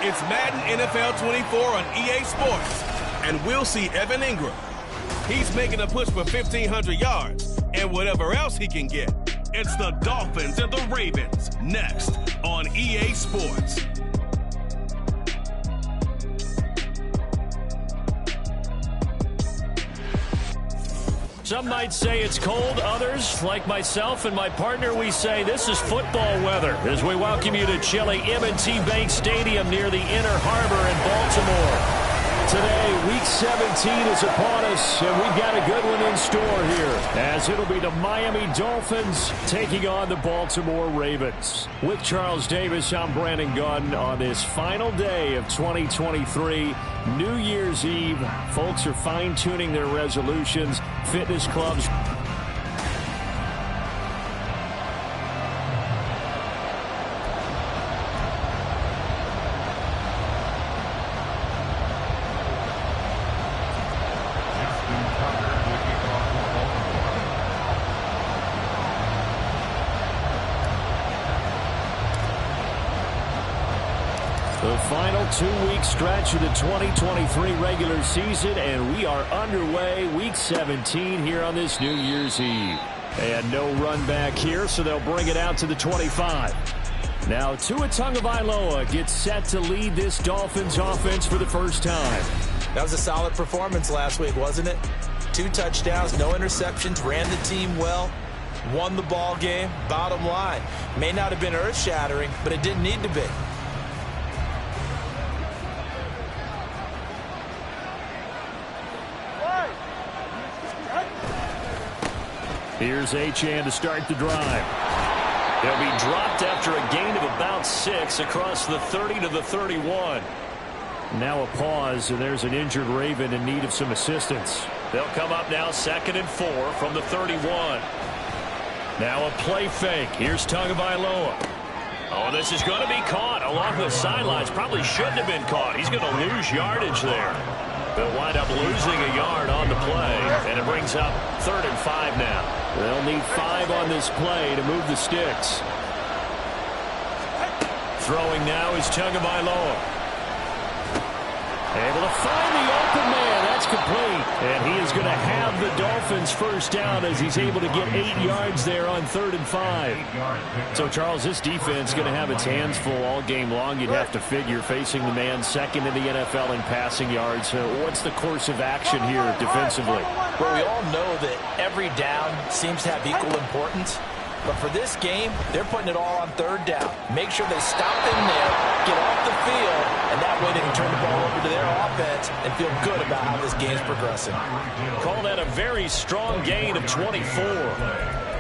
It's Madden NFL 24 on EA Sports, and we'll see Evan Ingram. He's making a push for 1,500 yards and whatever else he can get. It's the Dolphins and the Ravens next on EA Sports. Some might say it's cold. Others, like myself and my partner, we say this is football weather as we welcome you to chilly M&T Bank Stadium near the Inner Harbor in Baltimore. Today, Week 17 is upon us, and we've got a good one in store here, as it'll be the Miami Dolphins taking on the Baltimore Ravens. With Charles Davis, I'm Brandon Gunn on this final day of 2023, New Year's Eve. Folks are fine-tuning their resolutions. Fitness clubs. The final 2-week stretch of the 2023 regular season, and we are underway, Week 17 here on this New Year's Eve. And no run back here, so they'll bring it out to the 25. Now, Tua Tagovailoa gets set to lead this Dolphins offense for the first time. That was a solid performance last week, wasn't it? 2 touchdowns, no interceptions, ran the team well, won the ball game. Bottom line, may not have been earth-shattering, but it didn't need to be. Here's Achane to start the drive. He'll be dropped after a gain of about 6 across the 30 to the 31. Now a pause, and there's an injured Raven in need of some assistance. They'll come up now 2nd and 4 from the 31. Now a play fake. Here's Tagovailoa. Oh, this is going to be caught along the sidelines. Probably shouldn't have been caught. He's going to lose yardage there. They'll wind up losing a yard on the play, and it brings up 3rd and 5 now. They'll need 5 on this play to move the sticks. Throwing now is Tagovailoa. Able to find the open man. That's complete. And he is going to have the Dolphins first down as he's able to get 8 yards there on 3rd and 5. So, Charles, this defense is going to have its hands full all game long. You'd have to figure, facing the man second in the NFL in passing yards. What's the course of action here defensively? Well, we all know that every down seems to have equal importance. But for this game, they're putting it all on 3rd down. Make sure they stop them there, get off the field, and that way they can turn the ball over to their offense and feel good about how this game's progressing. Call that a very strong gain of 24.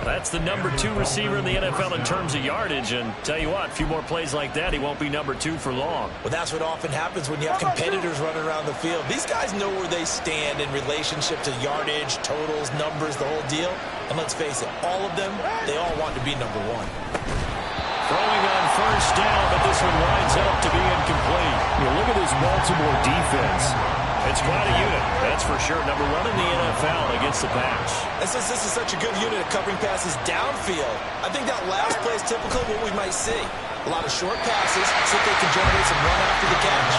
That's the number 2 receiver in the NFL in terms of yardage. And tell you what, a few more plays like that, he won't be number 2 for long. Well, that's what often happens when you have competitors running around the field. These guys know where they stand in relationship to yardage, totals, numbers, the whole deal. And let's face it, all of them, they all want to be number 1. Throwing on 1st down, but this one winds up to be incomplete. Look at this Baltimore defense. It's quite a unit, that's for sure. Number 1 in the NFL against the pass. And since this is such a good unit of covering passes downfield, I think that last play is typically what we might see. A lot of short passes, so they can generate some run after the catch.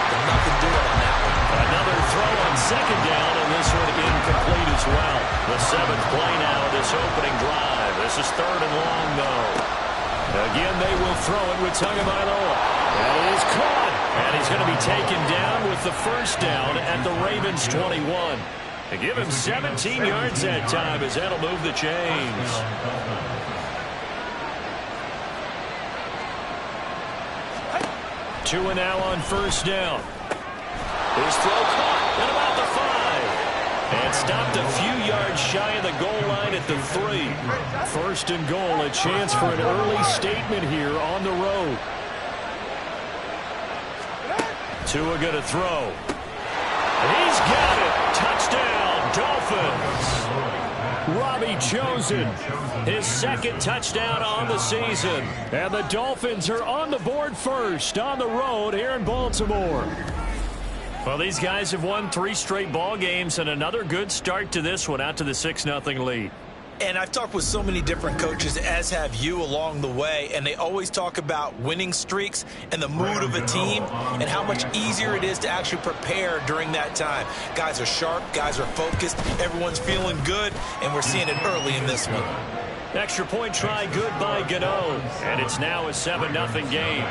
But nothing doing on that one. Another throw on 2nd down, and this one incomplete as well. The 7th play now, this opening drive. This is 3rd and long, though. Again, they will throw it with Tagovailoa. And it is caught. And he's going to be taken down with the 1st down at the Ravens 21. They give him 17 yards that time as that'll move the chains. Tua now on 1st down. His throw caught at about the 5. And stopped a few yards shy of the goal line at the 3. 1st and goal, a chance for an early statement here on the road. Tua going to throw. He's got it. Touchdown, Dolphins. Robbie Chosen, his 2nd touchdown on the season. And the Dolphins are on the board first on the road here in Baltimore. Well, these guys have won 3 straight ball games and another good start to this one out to the 6-0 lead. And I've talked with so many different coaches, as have you, along the way, and they always talk about winning streaks and the mood of a team and how much easier it is to actually prepare during that time. Guys are sharp, guys are focused, everyone's feeling good, and we're seeing it early in this one. Extra point try good by Gano, and it's now a 7-0 game.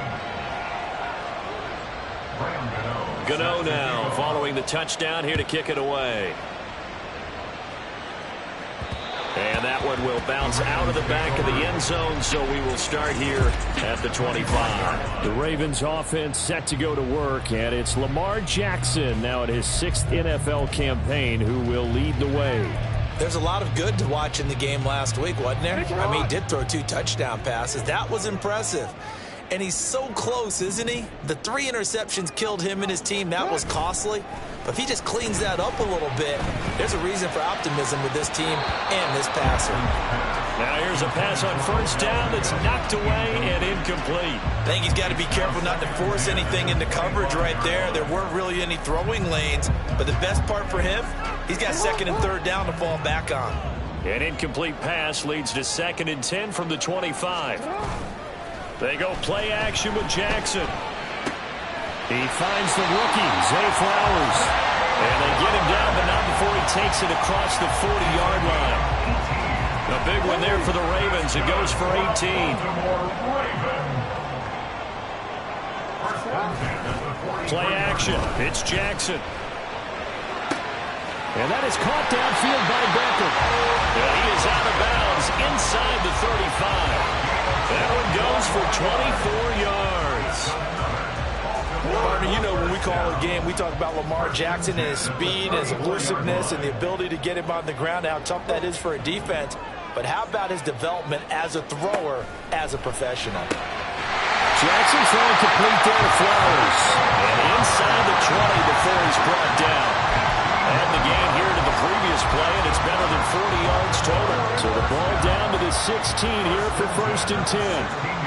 Gano now following the touchdown here to kick it away. And that one will bounce out of the back of the end zone, so we will start here at the 25. The Ravens offense set to go to work, and it's Lamar Jackson now in his 6th NFL campaign who will lead the way. There's a lot of good to watch in the game last week, wasn't there? I mean, he did throw 2 touchdown passes. That was impressive. And he's so close, isn't he? The 3 interceptions killed him and his team. That was costly. But if he just cleans that up a little bit, there's a reason for optimism with this team and this passer. Now here's a pass on first down that's knocked away and incomplete. I think he's got to be careful not to force anything into coverage right there. There weren't really any throwing lanes. But the best part for him, he's got 2nd and 3rd down to fall back on. An incomplete pass leads to 2nd and 10 from the 25. They go play action with Jackson. He finds the rookie, Zay Flowers. And they get him down, but not before he takes it across the 40-yard line. A big one there for the Ravens. It goes for 18. Play action. It's Jackson. And that is caught downfield by Beckham. And he is out of bounds inside the 35. That one goes for 24 yards. Partner, you know when we call a game, we talk about Lamar Jackson and his speed, his elusiveness, and the ability to get him on the ground, how tough that is for a defense. But how about his development as a thrower, as a professional? Jackson throwing complete there to Flowers. And inside the 20 before he's brought down. And the gain here to the previous play, and it's better than 40 yards total. So the ball down to the 16 here for 1st and 10.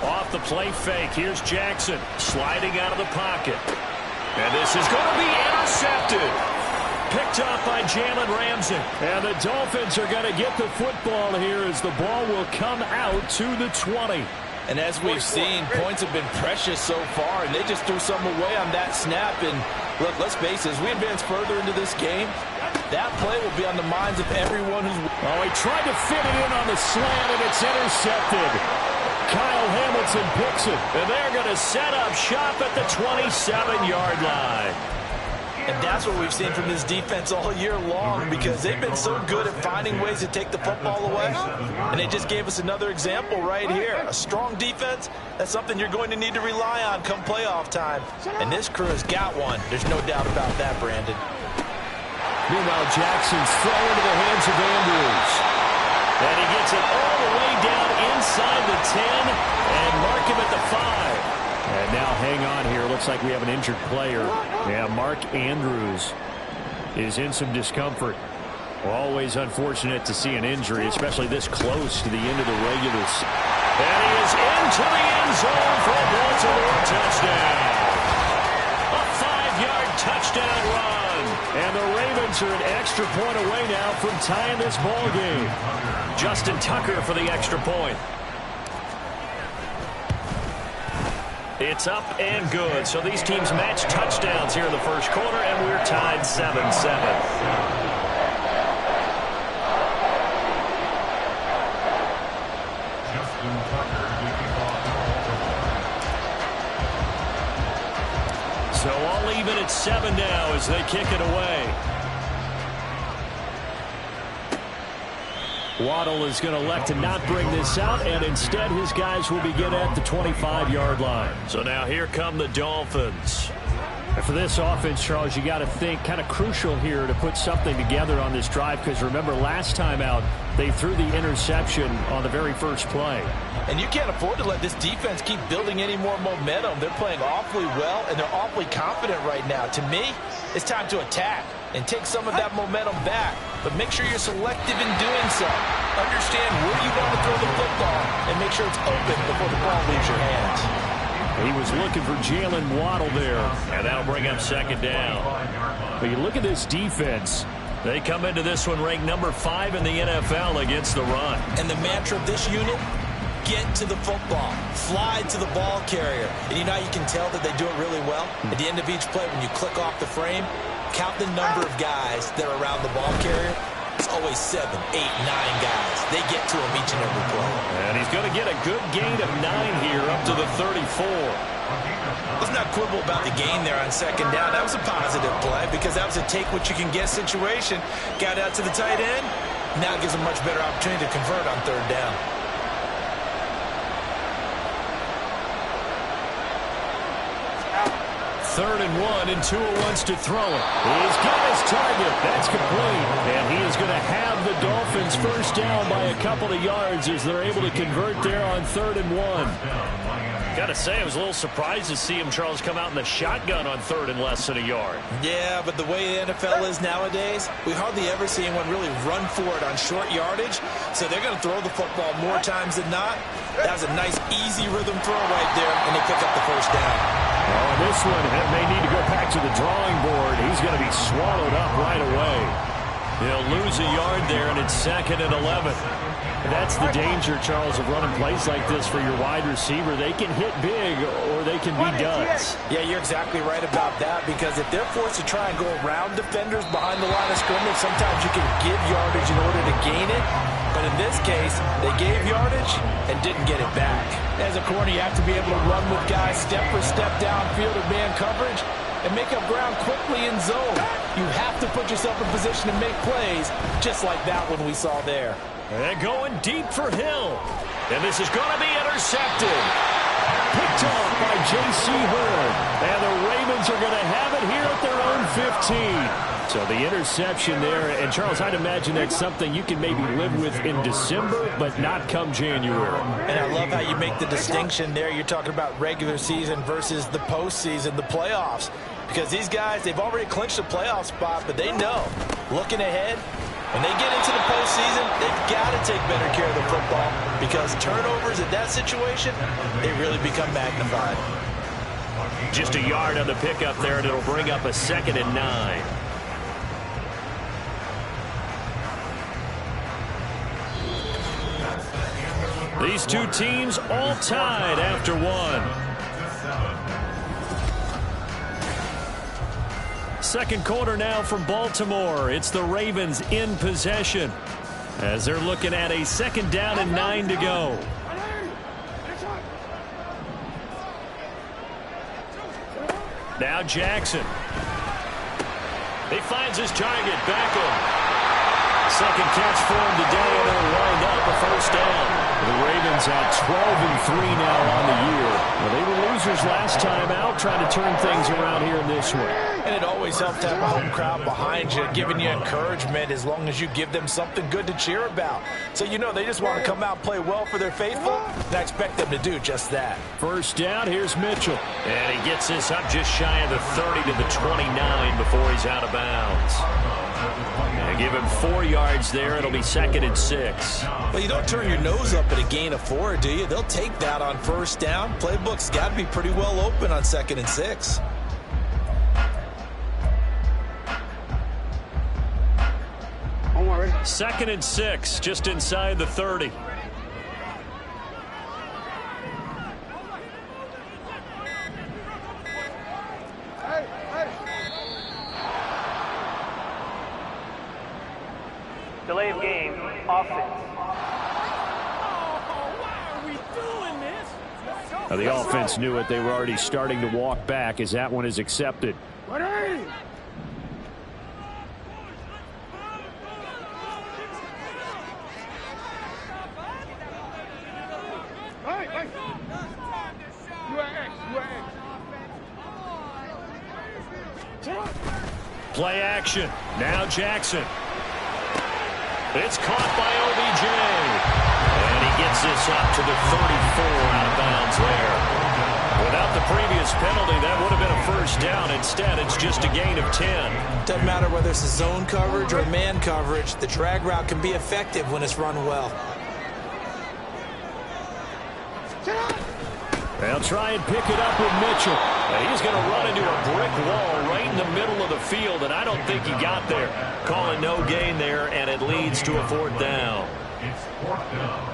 Off the play fake, here's Jackson sliding out of the pocket. And this is going to be intercepted. Picked up by Jalen Ramsey. And the Dolphins are going to get the football here as the ball will come out to the 20. And as we've seen, points have been precious so far, and they just threw some away on that snap. And look, let's face it, as we advance further into this game, that play will be on the minds of everyone who's... Oh, he tried to fit it in on the slant, and it's intercepted. Kyle Hamilton picks it, and they're going to set up shop at the 27-yard line. And that's what we've seen from this defense all year long, because they've been so good at finding ways to take the football away. And they just gave us another example right here. A strong defense, that's something you're going to need to rely on come playoff time. And this crew has got one. There's no doubt about that, Brandon. Meanwhile, Jackson's throw into the hands of Andrews. And he gets it all the way down inside the 10 and mark him at the 5. And now hang on here. Looks like we have an injured player. Yeah, Mark Andrews is in some discomfort. Always unfortunate to see an injury, especially this close to the end of the regular season. And he is into the end zone for a Baltimore touchdown. A 5-yard touchdown run. And the Ravens are an extra point away now from tying this ball game. Justin Tucker for the extra point. It's up and good. So these teams match touchdowns here in the first quarter, and we're tied 7-7. So all even at 7 now as they kick it away. Waddle is going to elect to not bring this out, and instead his guys will begin at the 25-yard line. So now here come the Dolphins. And for this offense, Charles, you got to think kind of crucial here to put something together on this drive, because remember last time out they threw the interception on the very first play. And you can't afford to let this defense keep building any more momentum. They're playing awfully well, and they're awfully confident right now. To me, it's time to attack and take some of that momentum back. But make sure you're selective in doing so. Understand where you want to throw the football and make sure it's open before the ball leaves your hands. He was looking for Jalen Waddle there, and that'll bring up second down. But you look at this defense. They come into this one ranked number 5 in the NFL against the run. And the mantra of this unit, get to the football, fly to the ball carrier. And you know how you can tell that they do it really well? At the end of each play, when you click off the frame, count the number of guys that are around the ball carrier. It's always 7, 8, 9 guys. They get to him each and every play. And he's going to get a good gain of 9 here up to the 34. Let's not quibble about the gain there on second down. That was a positive play because that was a take-what-you-can-get situation. Got out to the tight end. Now it gives a much better opportunity to convert on third down. Third and 1, and Tua wants to throw it. He's got his target. That's complete. And he is going to have the Dolphins first down by a couple of yards as they're able to convert there on third and 1. Got to say, I was a little surprised to see him, Charles, come out in the shotgun on third and less than a yard. Yeah, but the way the NFL is nowadays, we hardly ever see anyone really run for it on short yardage. So they're going to throw the football more times than not. That was a nice, easy rhythm throw right there, and they pick up the first down. Oh, and this one may need to go back to the drawing board. He's going to be swallowed up right away. He'll lose a yard there, and it's second and 11. That's the danger, Charles, of running plays like this for your wide receiver. They can hit big or they can be duds. Yeah, you're exactly right about that because if they're forced to try and go around defenders behind the line of scrimmage, sometimes you can give yardage in order to gain it. But in this case, they gave yardage and didn't get it back. As a corner, you have to be able to run with guys step for step downfield or man coverage and make up ground quickly in zone. You have to put yourself in position to make plays just like that one we saw there. And going deep for Hill. And this is going to be intercepted. Picked off by J.C. Hood. And the Ravens are going to have it here at their own 15. So the interception there. And, Charles, I'd imagine that's something you can maybe live with in December, but not come January. And I love how you make the distinction there. You're talking about regular season versus the postseason, the playoffs. Because these guys, they've already clinched a playoff spot, but they know, looking ahead, when they get into the postseason, they've got to take better care of the football because turnovers in that situation, they really become magnified. Just a yard on the pickup there, and it'll bring up a second and 9. These two teams all tied after one. Second quarter now from Baltimore. It's the Ravens in possession as they're looking at a second down and 9 to go. Now Jackson. He finds his target. Beckham. Second catch for him today, and it'll wind up a first down. The Ravens at 12-3 now on the year. Well, they were losers last time out, trying to turn things around here in this one. And it always helps to have a home crowd behind you, giving you encouragement as long as you give them something good to cheer about. So you know they just want to come out and play well for their faithful, and I expect them to do just that. First down, here's Mitchell. And he gets this up just shy of the 30 to the 29 before he's out of bounds. And give him 4 yards there. It'll be second and 6. Well, you don't turn your nose up at a gain of 4, do you? They'll take that on first down. Playbook's got to be pretty well open on second and 6. Second and 6, just inside the 30. Delay of game, offense. Now the offense knew it. They were already starting to walk back as that one is accepted. Play action. Now Jackson. It's caught by OBJ. And he gets this up to the 34 out of bounds there. Without the previous penalty, that would have been a first down. Instead, it's just a gain of 10. Doesn't matter whether it's a zone coverage or man coverage. The drag route can be effective when it's run well. They'll try and pick it up with Mitchell. And he's going to run into a brick wall right in the middle of the field, and I don't think he got there. Calling no gain there, and it leads to a 4th down. It's 4th down.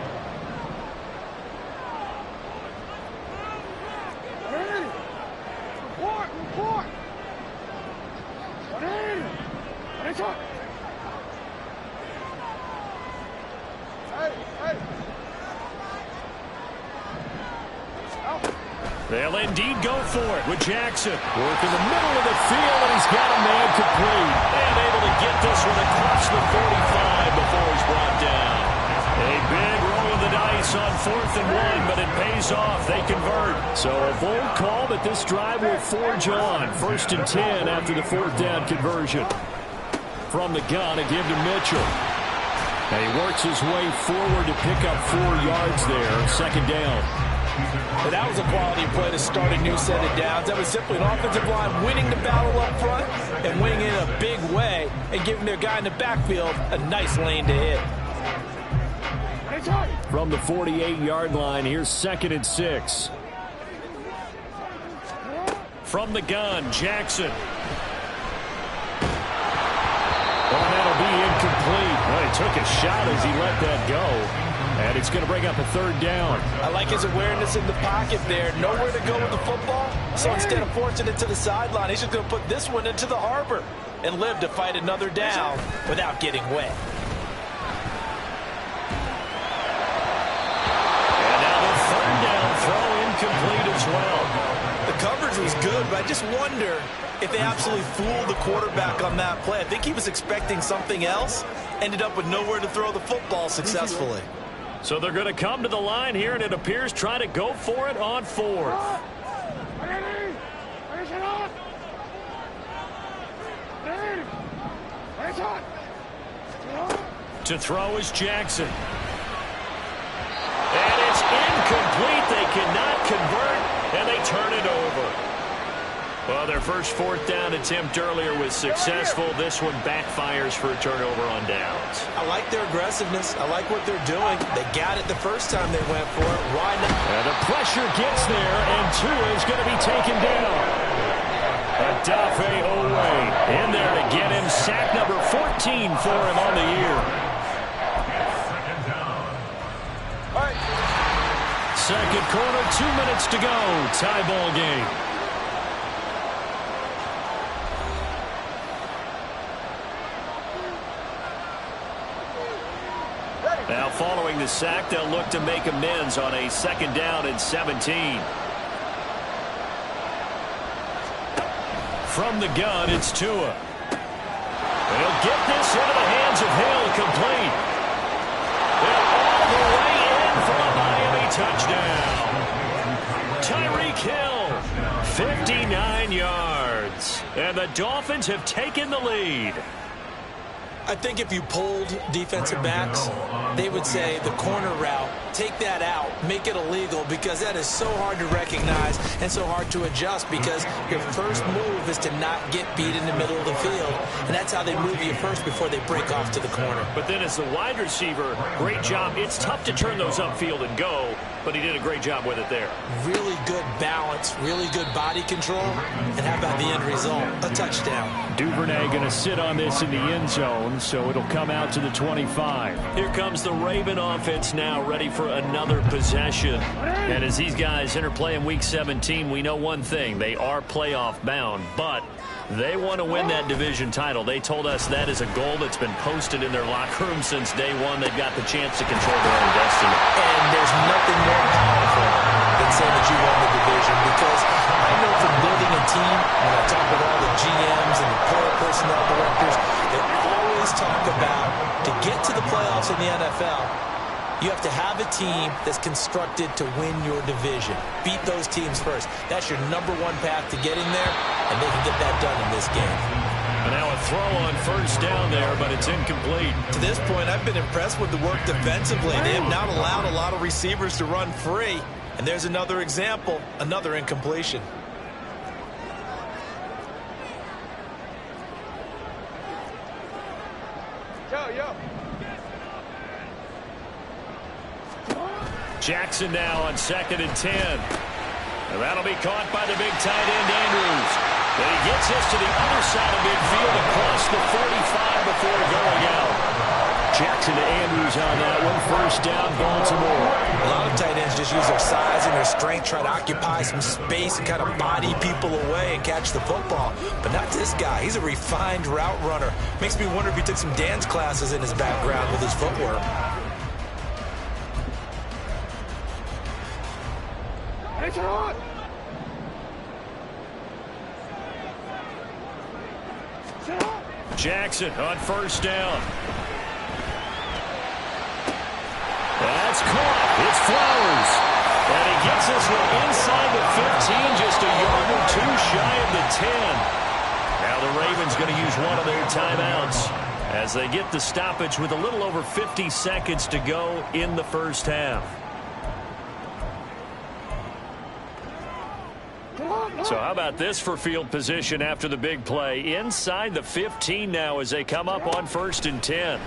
They'll indeed go for it with Jackson. Work in the middle of the field, and he's got a man complete. And able to get this one across the 45 before he's brought down. A big roll of the dice on 4th and 1, but it pays off. They convert. So a bold call, but this drive will forge on. 1st and 10 after the 4th down conversion. From the gun, a give to Mitchell. And he works his way forward to pick up 4 yards there. 2nd down. But that was a quality play to start a new set of downs. That was simply an offensive line winning the battle up front and winning it in a big way and giving their guy in the backfield a nice lane to hit. From the 48-yard line, here's 2nd and 6. From the gun, Jackson. Well, that'll be incomplete. Well, he took a shot as he let that go. And it's going to bring up a 3rd down. I like his awareness in the pocket there. Nowhere to go with the football. So instead of forcing it to the sideline, he's just going to put this one into the harbor and live to fight another down without getting wet. And now the 3rd down throw incomplete as well. The coverage was good, but I just wonder if they absolutely fooled the quarterback on that play. I think he was expecting something else. Ended up with nowhere to throw the football successfully. So they're going to come to the line here, and it appears try to go for it on 4th. To throw is Jackson. And it's incomplete. They cannot convert, and they turn it over. Well, their first 4th down attempt earlier was successful. This one backfires for a turnover on downs. I like their aggressiveness. I like what they're doing. They got it the first time they went for it. Why not? And the pressure gets there, and Tua is going to be taken down. Adafe Owe in there to get him. Sack number 14 for him on the year. All right. 2nd quarter, 2 minutes to go. Tie ball game. Now, following the sack, they'll look to make amends on a 2nd down and 17. From the gun, it's Tua. They'll get this into the hands of Hill, complete. And all the way in for a Miami touchdown. Tyreek Hill, 59 yards. And the Dolphins have taken the lead. I think if you polled defensive backs, they would say the corner route, take that out, make it illegal, because that is so hard to recognize and so hard to adjust, because your first move is to not get beat in the middle of the field, and that's how they move you first before they break off to the corner. But then as the wide receiver, great job. It's tough to turn those upfield and go, but he did a great job with it there. Really good balance, really good body control, and how about the end result? A touchdown. Duvernay going to sit on this in the end zone, so it'll come out to the 25. Here comes the Raven offense now, ready for another possession. And as these guys interplay in Week 17, we know one thing. They are playoff bound, but they want to win that division title. They told us that is a goal that's been posted in their locker room since day one. They've got the chance to control their own destiny. And there's nothing more powerful than saying that you won the division, because I know from building a team, when I talk with all the GMs and the player personnel directors, they always talk about, to get to the playoffs in the NFL, you have to have a team that's constructed to win your division. Beat those teams first. That's your #1 path to getting there, and they can get that done in this game. And now a throw on 1st down there, but it's incomplete. To this point, I've been impressed with the work defensively. They have not allowed a lot of receivers to run free. And there's another example, another incompletion. Jackson now on 2nd and 10. And that'll be caught by the big tight end, Andrews. But he gets this to the other side of midfield across the 45 before going out. Jackson to Andrews on that one. First down, Baltimore. A lot of tight ends just use their size and their strength, try to occupy some space and kind of body people away and catch the football. But not this guy. He's a refined route runner. Makes me wonder if he took some dance classes in his background with his footwork. Jackson on first down. That's caught. It's Flowers. And he gets this one inside the 15, just a yard or two shy of the 10. Now the Ravens going to use one of their timeouts as they get the stoppage with a little over 50 seconds to go in the first half. So how about this for field position after the big play? Inside the 15 now as they come up on 1st and 10.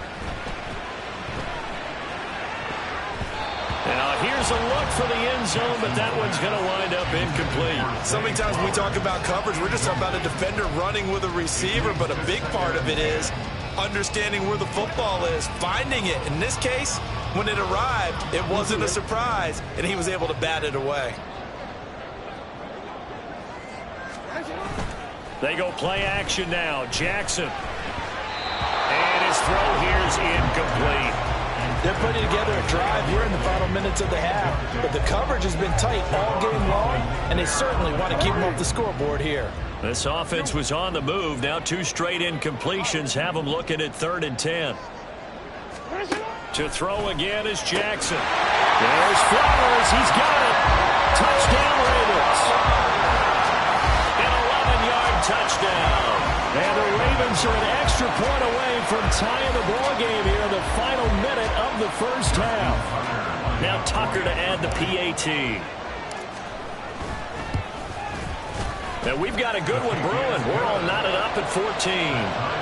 Now here's a look for the end zone, but that one's going to wind up incomplete. So many times when we talk about coverage, we're just talking about a defender running with a receiver, but a big part of it is understanding where the football is, finding it. In this case, when it arrived, it wasn't a surprise, and he was able to bat it away. They go play action now. Jackson. And his throw here's incomplete. They're putting together a drive here in the final minutes of the half, but the coverage has been tight all game long, and they certainly want to keep them off the scoreboard here. This offense was on the move. Now 2 straight incompletions have them looking at 3rd and 10. To throw again is Jackson. There's Flowers. He's got it. Touchdown, Ravens. An 11-yard touchdown. And the Ravens are an extra point away from tying the ball game here in the final minute of the first half. Now Tucker to add the PAT. Now we've got a good one brewing. We're all knotted up at 14.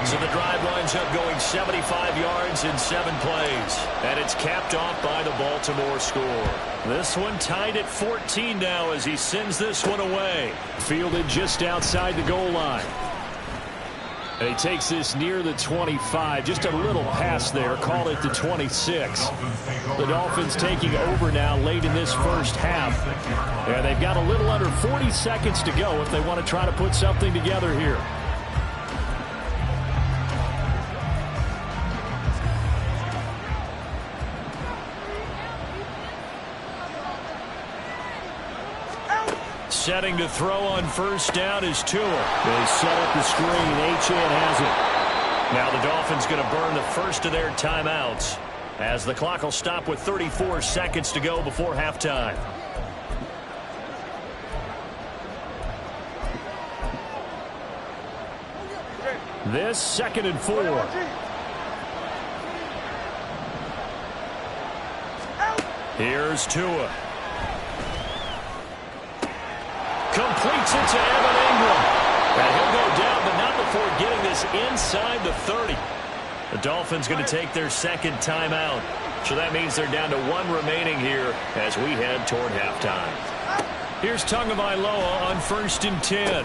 So the drive winds up going 75 yards in 7 plays. And it's capped off by the Baltimore score. This one tied at 14 now as he sends this one away. Fielded just outside the goal line. And he takes this near the 25. Just a little pass there. Call it the 26. The Dolphins taking over now late in this first half. And they've got a little under 40 seconds to go if they want to try to put something together here. Setting to throw on first down is Tua. They set up the screen. Achane has it. Now the Dolphins going to burn the first of their timeouts as the clock will stop with 34 seconds to go before halftime. This 2nd and 4. Here's Tua. Completes it to Evan Ingram. And he'll go down, but not before getting this inside the 30. The Dolphins going to take their 2nd timeout. So that means they're down to 1 remaining here as we head toward halftime. Here's Tagovailoa on 1st and 10.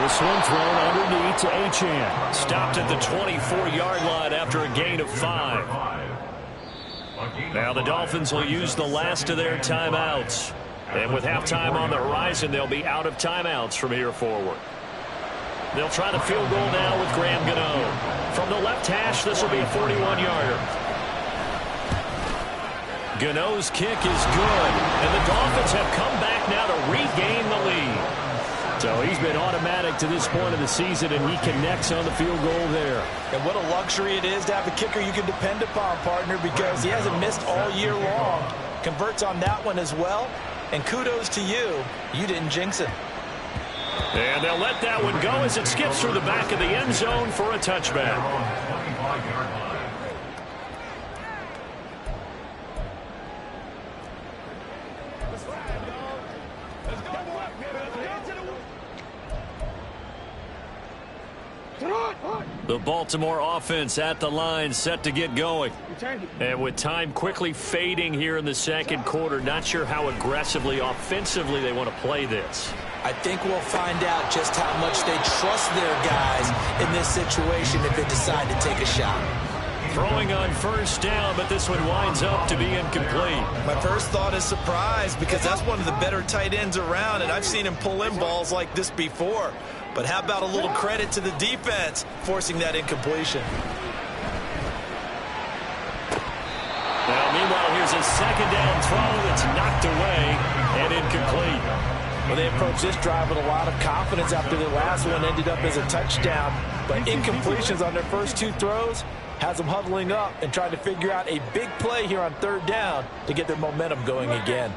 This one thrown underneath to Achane. Stopped at the 24-yard line after a gain of 5. Now the Dolphins will use the last of their timeouts. And with halftime on the horizon, they'll be out of timeouts from here forward. They'll try the field goal now with Graham Gano. From the left hash, this will be a 41-yarder. Gano's kick is good, and the Dolphins have come back now to regain the lead. So he's been automatic to this point of the season, and he connects on the field goal there. And what a luxury it is to have a kicker you can depend upon, partner, because he hasn't missed all year long. Converts on that one as well. And kudos to you. You didn't jinx it. And they'll let that one go as it skips through the back of the end zone for a touchback. The Baltimore offense at the line, set to get going. And with time quickly fading here in the second quarter, not sure how aggressively, offensively they want to play this. I think we'll find out just how much they trust their guys in this situation if they decide to take a shot. Throwing on first down, but this one winds up to be incomplete. My first thought is surprise, because that's one of the better tight ends around, and I've seen him pull in balls like this before. But how about a little credit to the defense forcing that incompletion? Now, meanwhile, here's a second down throw that's knocked away and incomplete. Well, they approached this drive with a lot of confidence after the last one ended up as a touchdown. But incompletions on their first two throws has them huddling up and trying to figure out a big play here on third down to get their momentum going again.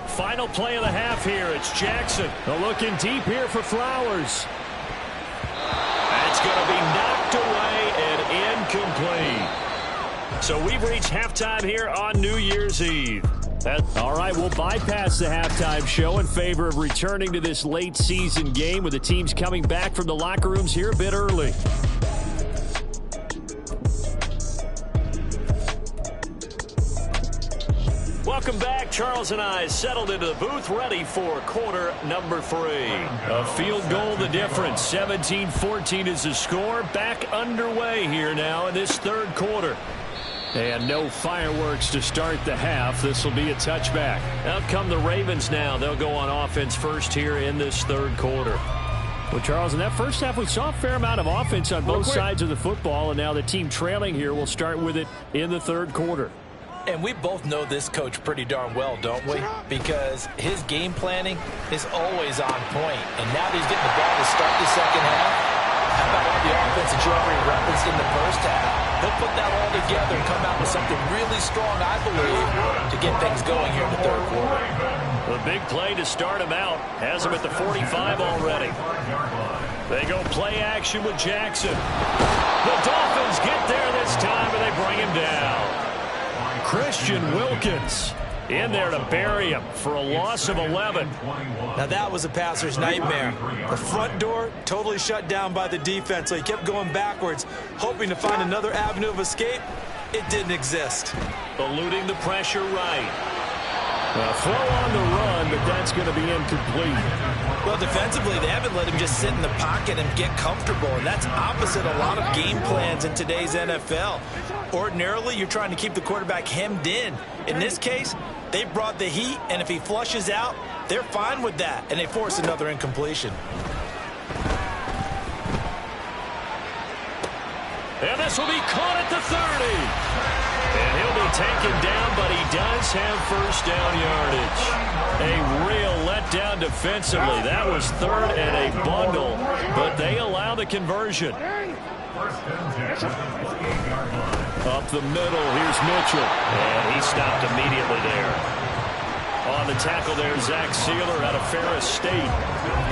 Final play of the half here. It's Jackson. Looking deep here for Flowers. That's going to be knocked away and incomplete. So we've reached halftime here on New Year's Eve. All right, we'll bypass the halftime show in favor of returning to this late season game with the teams coming back from the locker rooms here a bit early. Welcome back. Charles and I settled into the booth, ready for quarter number 3. A field goal the difference. 17-14 is the score. Back underway here now in this third quarter. And no fireworks to start the half. This will be a touchback. Out come the Ravens now. They'll go on offense first here in this third quarter. Well, Charles, in that first half, we saw a fair amount of offense on both sides of the football, and now the team trailing here will start with it in the third quarter. And we both know this coach pretty darn well, don't we? Because his game planning is always on point. And now that he's getting the ball to start the second half, how about all the offense that you already referenced in the first half? He'll put that all together and come out with something really strong, I believe, to get things going here in the third quarter. The big play to start him out has him at the 45 already. They go play action with Jackson. The Dolphins get there this time, and they bring him down. Christian Wilkins in there to bury him for a loss of 11. Now that was a passer's nightmare. The front door totally shut down by the defense, so he kept going backwards, hoping to find another avenue of escape. It didn't exist. Eluding the pressure right. A throw on the run, but that's going to be incomplete. Well, defensively, they haven't let him just sit in the pocket and get comfortable, and that's opposite a lot of game plans in today's NFL. Ordinarily, you're trying to keep the quarterback hemmed in. In this case, they brought the heat, and if he flushes out, they're fine with that, and they force another incompletion. And this will be caught at the 30. And he'll be taken down, but he does have first down yardage. A real letdown defensively. That was third and a bundle, but they allow the conversion. Up the middle, here's Mitchell. And he stopped immediately there. On the tackle there, Zach Sealer out of Ferris State.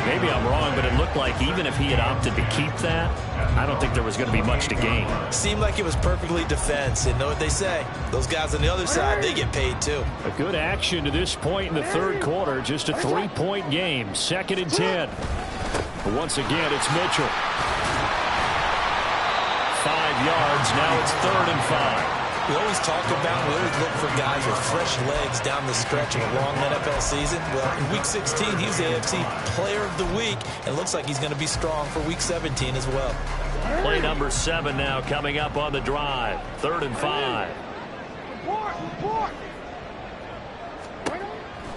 Maybe I'm wrong, but it looked like even if he had opted to keep that, I don't think there was going to be much to gain. Seemed like it was perfectly defense. And know what they say? Those guys on the other side, they get paid too. A good action to this point in the third quarter. Just a 3-point game. 2nd and 10. But once again, it's Mitchell. 5 yards. Now it's 3rd and 5. We always talk about, we always look for guys with fresh legs down the stretch of a long NFL season. Well, in Week 16, he was the AFC Player of the Week, and looks like he's going to be strong for Week 17 as well. Play number 7 now coming up on the drive. 3rd and 5.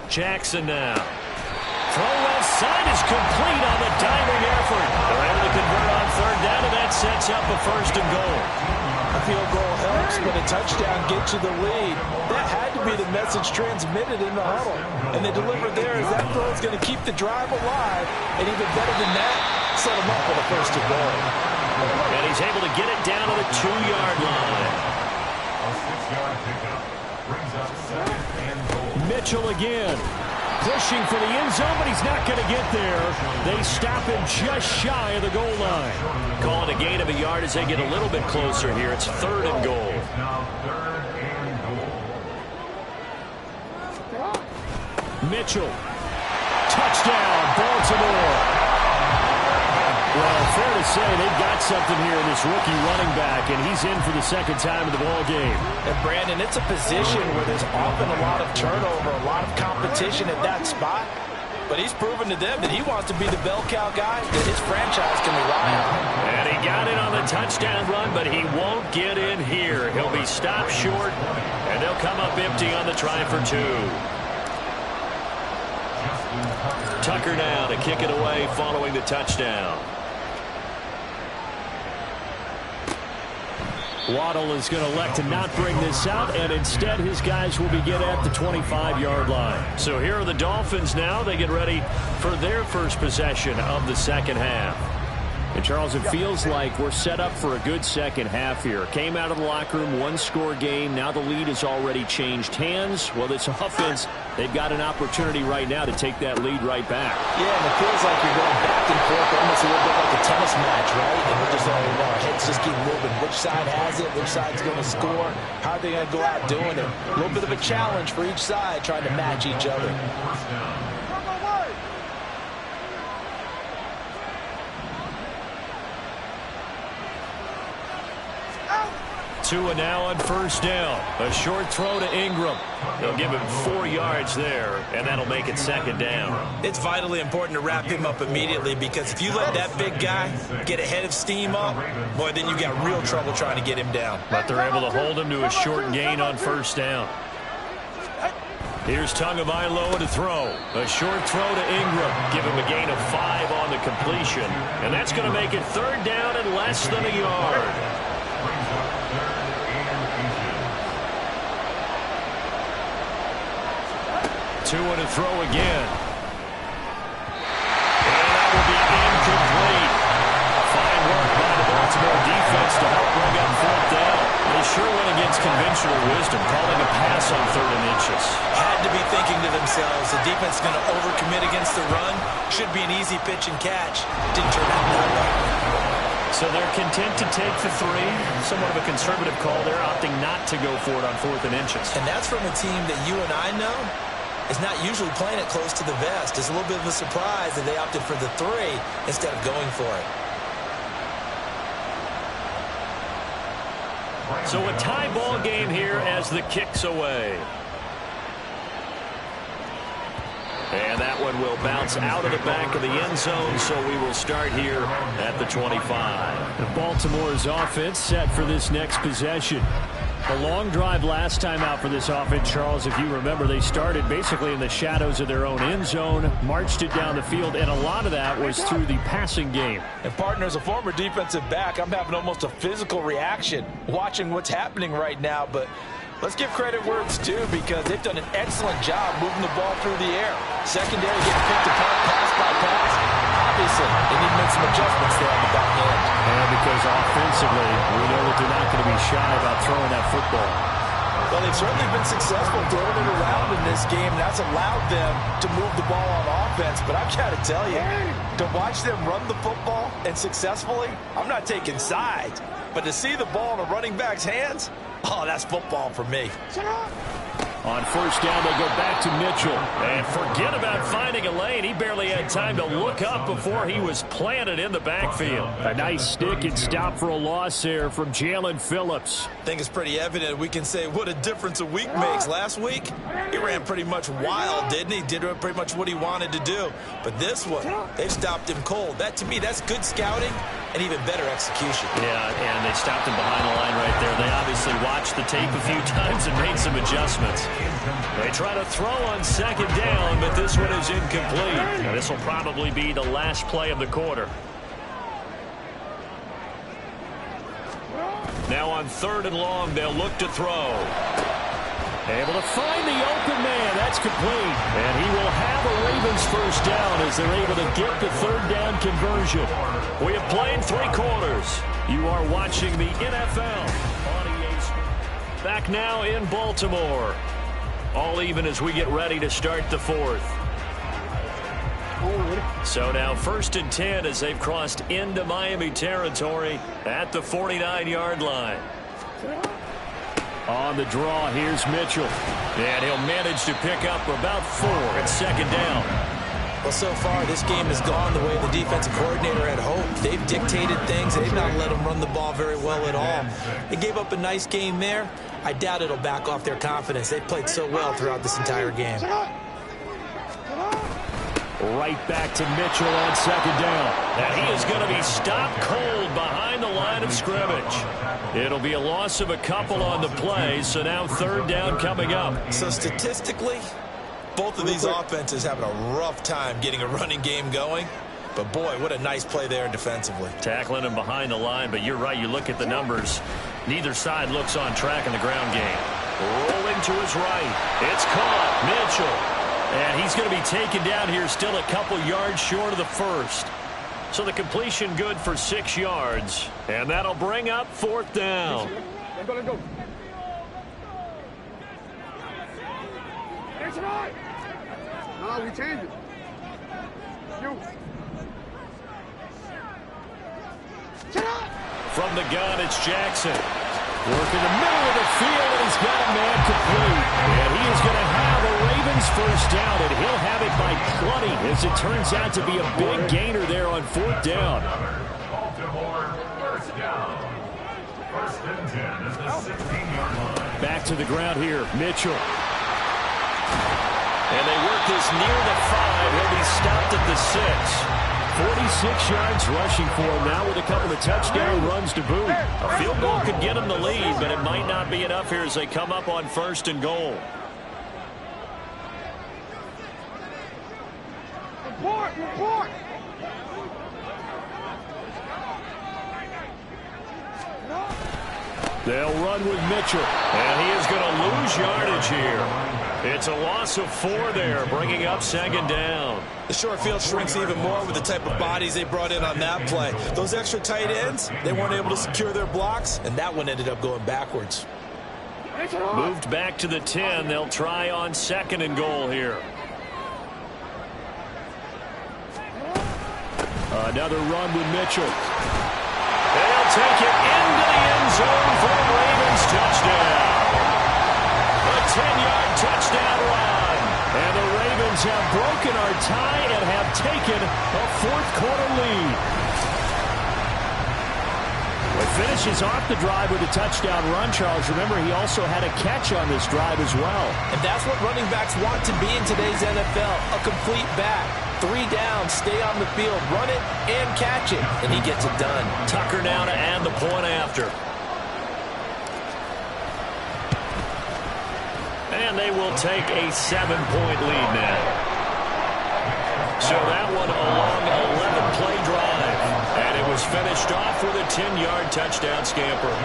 Jackson now. Throw left side is complete on the diving effort. They're able to convert on 3rd down, and that sets up a 1st and goal. A field goal helps, but a touchdown gets you the lead. That had to be the message transmitted in the huddle. And they delivered there as that throw is going to keep the drive alive. And even better than that, set them up for the 1st and goal. And he's able to get it down to the 2-yard line. Mitchell again. Pushing for the end zone, but he's not going to get there. They stop him just shy of the goal line. Call it a gain of a yard as they get a little bit closer here. It's 3rd and goal. Mitchell Touchdown, Baltimore. Well, fair to say they've got something here in this rookie running back, and he's in for the second time in the ball game. And Brandon, it's a position where there's often a lot of turnover, a lot of competition at that spot. But he's proven to them that he wants to be the bell cow guy that his franchise can rely on. And he got it on the touchdown run, but he won't get in here. He'll be stopped short, and they'll come up empty on the try for 2. Tucker now to kick it away following the touchdown. Waddle is going to elect to not bring this out, and instead his guys will begin at the 25-yard line. So here are the Dolphins now. They get ready for their first possession of the second half. And, Charles, it feels like we're set up for a good second half here. Came out of the locker room, one-score game. Now the lead has already changed hands. Well, this offense, they've got an opportunity right now to take that lead right back. Yeah, and it feels like you're going back and forth, almost a little bit like a tennis match, right? And we're just all, our heads just keep moving. Which side has it? Which side's going to score? How are they going to go out doing it? A little bit of a challenge for each side, trying to match each other. Tua now on first down. A short throw to Ingram. They'll give him 4 yards there, and that'll make it second down. It's vitally important to wrap him up immediately, because if you let that big guy get ahead of steam up, boy, then you got real trouble trying to get him down. But they're able to hold him to a short gain on first down. Here's Tagovailoa to throw. A short throw to Ingram. Give him a gain of 5 on the completion. And that's going to make it third down and less than a yard. Tua to throw again. And that will be incomplete. Fine work by the Baltimore defense to help bring up fourth down. They sure went against conventional wisdom, calling a pass on 3rd and inches. Had to be thinking to themselves, the defense is going to overcommit against the run. Should be an easy pitch and catch. Didn't turn out that way. So they're content to take the 3. Somewhat of a conservative call. They're opting not to go for it on 4th and inches. And that's from a team that you and I know is not usually playing it close to the vest. It's a little bit of a surprise that they opted for the 3 instead of going for it. So a tie ball game here as the kick's away. And that one will bounce out of the back of the end zone, so we will start here at the 25. The Baltimore's offense set for this next possession. A long drive last time out for this offense, Charles. If you remember, they started basically in the shadows of their own end zone, marched it down the field, and a lot of that was through the passing game. And, partner, as a former defensive back, I'm having almost a physical reaction watching what's happening right now. But let's give credit where it's due, because they've done an excellent job moving the ball through the air. Secondary getting picked apart pass by pass. Obviously, they need to make some adjustments there on the back end. And because offensively, we know that they're not going to be shy about throwing that football. Well, they've certainly been successful throwing it around in this game. That's allowed them to move the ball on offense. But I've got to tell you, to watch them run the football and successfully, I'm not taking sides. But to see the ball in a running back's hands, oh, that's football for me. On first down, they go back to Mitchell. And forget about finding a lane. He barely had time to look up before he was planted in the backfield. A nice stick and stop for a loss there from Jalen Phillips. I think it's pretty evident. We can say what a difference a week makes. Last week, he ran pretty much wild, didn't he? Did pretty much what he wanted to do. But this one, they've stopped him cold. That, to me, that's good scouting and even better execution. Yeah, and they stopped him behind the line right there. They obviously watched the tape a few times and made some adjustments. They try to throw on second down, but this one is incomplete. Now, this will probably be the last play of the quarter. Now on 3rd and long, they'll look to throw. Able to find the open man. That's complete. And he will have a Ravens first down as they're able to get the 3rd down conversion. We have played 3 quarters. You are watching the NFL on EA Sports. Back now in Baltimore. All even as we get ready to start the 4th. So now 1st and 10 as they've crossed into Miami territory at the 49-yard line. On the draw, here's Mitchell. And he'll manage to pick up about 4 at second down. Well, so far, this game has gone the way the defensive coordinator had hoped. They've dictated things. They've not let them run the ball very well at all. They gave up a nice game there. I doubt it'll back off their confidence. They've played so well throughout this entire game. Right back to Mitchell on second down. And he is going to be stopped cold behind the line of scrimmage. It'll be a loss of a couple on the play, so now third down coming up. So statistically, both of these offenses having a rough time getting a running game going. But, boy, what a nice play there defensively. Tackling him behind the line, but you're right. You look at the numbers. Neither side looks on track in the ground game. Rolling to his right. It's caught. Mitchell. And he's going to be taken down here, still a couple yards short of the first. So the completion good for 6 yards. And that'll bring up fourth down. Let's go. No, we changed it. From the gun, it's Jackson. Work in the middle of the field, and he's got a man complete. And he is going to have a Ravens first down, and he'll have it by plenty, as it turns out to be a big gainer there on fourth down. Back to the ground here, Mitchell. And they work this near the 5. He'll be stopped at the 6. 46 yards rushing for him now with a couple of touchdown runs to boot. A field goal could get him the lead, but it might not be enough here as they come up on first and goal. Report! They'll run with Mitchell, and he is going to lose yardage here. It's a loss of 4 there, bringing up second down. The short field shrinks even more with the type of bodies they brought in on that play. Those extra tight ends, they weren't able to secure their blocks, and that one ended up going backwards. Moved back to the 10. They'll try on second and goal here. Another run with Mitchell. They'll take it into the end zone for a Ravens touchdown. A 10-yard touchdown run. And the Ravens have broken our tie and have taken a fourth-quarter lead. It finishes off the drive with a touchdown run, Charles. Remember, he also had a catch on this drive as well. And that's what running backs want to be in today's NFL, a complete back. 3 down, stay on the field, run it, and catch it. And he gets it done. Tucker now to add the point after. And they will take a 7-point lead now. So that one a long 11-play drive. And it was finished off with a 10-yard touchdown scamper.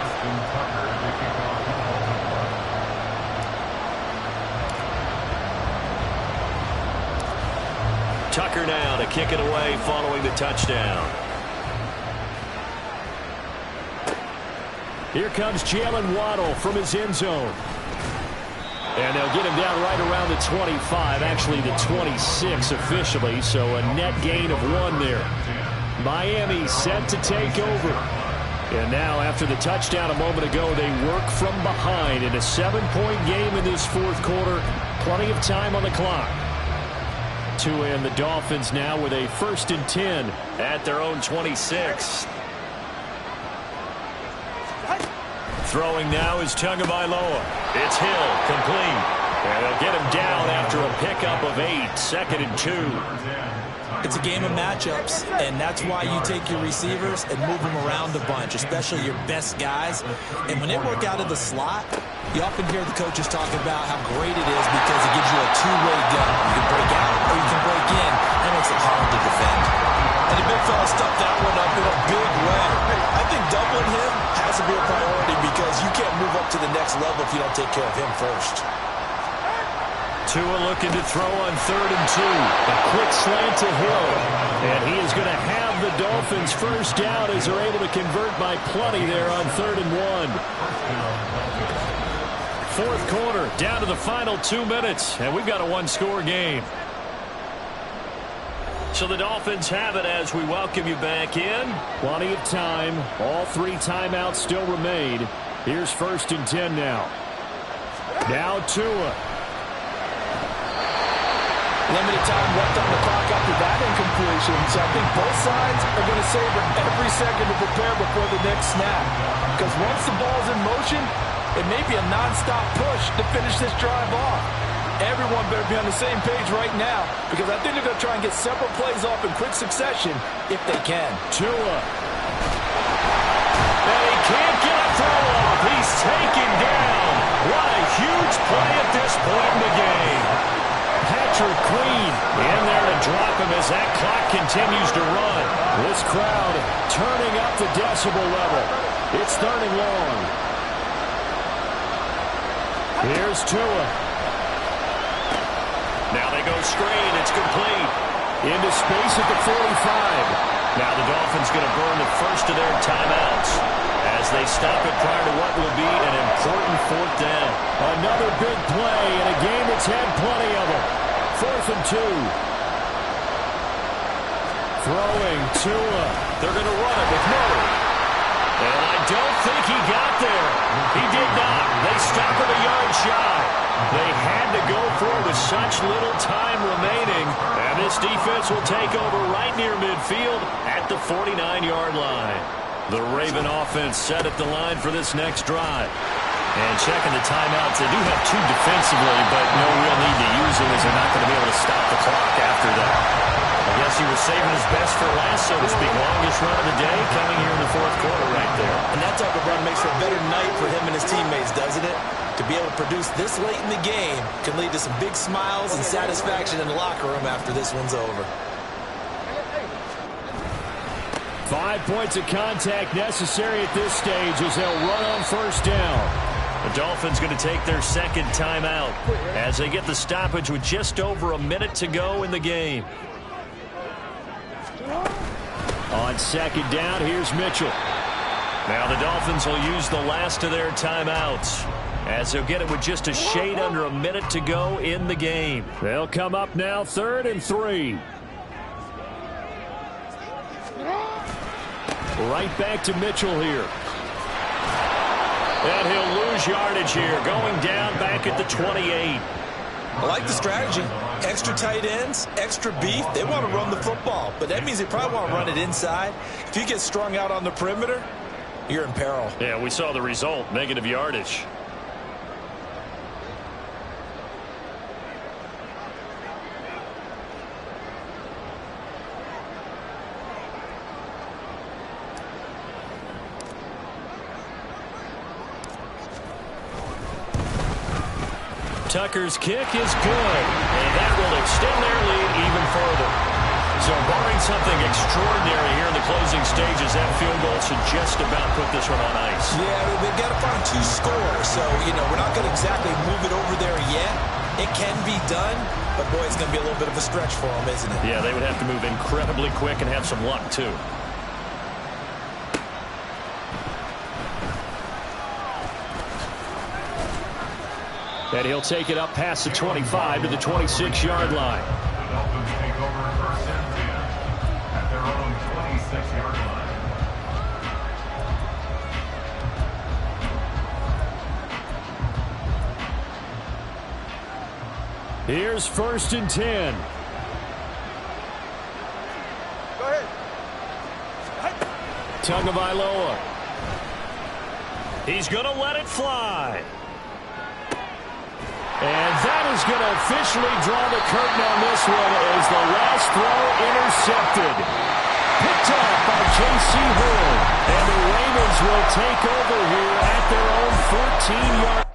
Tucker now to kick it away following the touchdown. Here comes Jalen Waddle from his end zone. And they'll get him down right around the 25, actually the 26 officially, so a net gain of 1 there. Miami set to take over. And now after the touchdown a moment ago, they work from behind in a 7-point game in this fourth quarter. Plenty of time on the clock. To end the Dolphins now with a 1st and 10 at their own 26. Throwing now is Tagovailoa. It's Hill, complete. And they'll get him down after a pickup of 8, 2nd and 2. It's a game of matchups, and that's why you take your receivers and move them around a bunch, especially your best guys. And when they work out of the slot, you often hear the coaches talking about how great it is because it gives you a two-way gun. You can break out or you can break in. That makes it hard to defend. And the big fella stuffed that one up in a big way. I think doubling him has to be a priority because you can't move up to the next level if you don't take care of him first. Tua looking to throw on 3rd and 2. A quick slant to Hill. And he is going to have the Dolphins first down as they're able to convert by plenty there on 3rd and 1. Fourth quarter, down to the final 2 minutes. And we've got a 1-score game. So the Dolphins have it as we welcome you back in. Plenty of time. All 3 timeouts still remain. Here's 1st and 10 now. Now Tua. Limited time left on the clock after possession, so I think both sides are going to savor every second to prepare before the next snap. Because once the ball's in motion, it may be a non-stop push to finish this drive off. Everyone better be on the same page right now, because I think they're going to try and get several plays off in quick succession if they can. Tua. And he can't get a throw off. He's taken down. What a huge play at this point in the game. Patrick Queen in there to drop him as that clock continues to run. This crowd turning up the decibel level. It's 3rd and long. Here's Tua. Now they go screen. It's complete. Into space at the 45. Now the Dolphins going to burn the first of their timeouts as they stop it prior to what will be an important 4th down. Another big play in a game that's had plenty of them. 4th and 2. Throwing Tua. They're going to run it with Murray. And I don't think he got there. He did not. They stop it a yard shy. They had to go for it with such little time remaining. And this defense will take over right near midfield at the 49-yard line. The Raven offense set at the line for this next drive. And checking the timeouts, they do have 2 defensively, but no real need to use them as they're not going to be able to stop the clock after that. I guess he was saving his best for last, so to speak. Longest run of the day coming here in the 4th quarter right there. And that type of run makes for a better night for him and his teammates, doesn't it? To be able to produce this late in the game can lead to some big smiles and satisfaction in the locker room after this one's over. 5 points of contact necessary at this stage as they'll run on 1st down. The Dolphins going to take their 2nd timeout as they get the stoppage with just over a minute to go in the game. On 2nd down, here's Mitchell. Now the Dolphins will use the last of their timeouts as they'll get it with just a shade under a minute to go in the game. They'll come up now 3rd and 3. Right back to Mitchell here. And he'll lose yardage here, going down back at the 28. I like the strategy. Extra tight ends, extra beef. They want to run the football, but that means they probably want to run it inside. If you get strung out on the perimeter, you're in peril. Yeah, we saw the result, negative yardage. Tucker's kick is good, and that will extend their lead even further. So barring something extraordinary here in the closing stages, that field goal should just about put this one on ice. Yeah, they've got to find 2 scores, so, we're not going to exactly move it over there yet. It can be done, but, boy, it's going to be a little bit of a stretch for them, isn't it? Yeah, they would have to move incredibly quick and have some luck, too. And he'll take it up past the 25 to the 26-yard line. Dolphins take over 1st and 10 at their own 26-yard line. Here's 1st and 10. Go ahead. Tagovailoa. He's going to let it fly. And that is going to officially draw the curtain on this one as the last throw intercepted. Picked up by J.C. Horn. And the Ravens will take over here at their own 14-yard